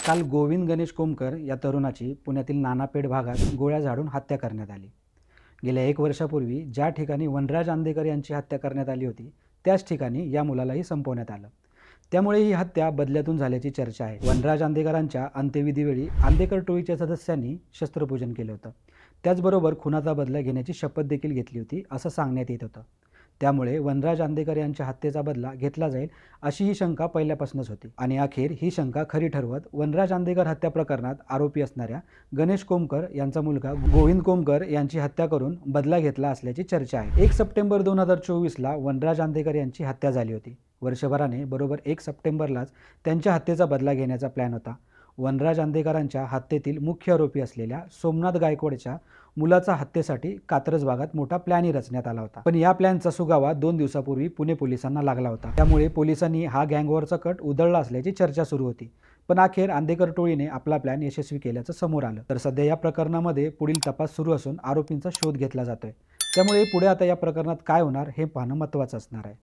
काल गोविंद गणेश कोमकर या तरुणाची पुण्यातील नानापेठ भागात गोळ्या झाडून हत्या करण्यात आली। गेल्या 1 वर्षापूर्वी ज्या ठिकाणी वनराज आंदेकर यांची हत्या करण्यात आली होती त्याच ठिकाणी या मुलालाही संपवण्यात आलं। त्यामुळे ही हत्या बदल्यातून झाल्याची चर्चा आहे। वनराज आंदेकरांच्या अंत्यविधीवेळी आंदेकर टोळीच्या सदस्यांनी शस्त्रपूजन केलं होतं। त्याचबरोबर खुनाचा बदला घेण्याची शपथ देखील घेतली होती असं सांगण्यात येत होतं। त्यामुळे वनराज आंदेकर यांच्या हत्येचा बदला घेतला जाईल अशी ही शंका पहिल्यापासूनच होती आणि अखेर ही शंका खरी ठरवत वनराज आंदेकर हत्या प्रकरणात आरोपी असणाऱ्या गणेश कोमकर यांचा मुलगा गोविंद कोमकर यांची हत्या करून बदला घेतला असल्याची चर्चा आहे। 1 सप्टेंबर 2024ला वनराज आंदेकर यांची हत्या झाली होती। वर्षभराने बरोबर 1 सप्टेंबरलाच त्यांच्या हत्येचा बदला घेण्याचा प्लॅन होता। वनराज आंदेकरांच्या हत्येतील मुख्य आरोपी असलेल्या सोमनाथ गायकवाडच्या मुलाचा हत्येसाठी कात्रज भागात मोठा प्लॅनही रचण्यात आला होता। पण या प्लॅनचा सुगावा 2 दिवसापूर्वी पुणे पोलिसांना लागला होता। त्यामुळे पोलिसांनी हा गँगवॉरचा कट उधळला असल्याची चर्चा सुरू होती। पण अखेर आंदेकर टोळीने आपला प्लॅन यशस्वी केल्याचं समोर आलं। तर सध्या या प्रकरणामध्ये पुढील तपास सुरू असून आरोपींचा शोध घेतला जातोय। त्यामुळे पुढे आता या प्रकरणात काय होणार हे पाहणं महत्त्वाचं असणार आहे।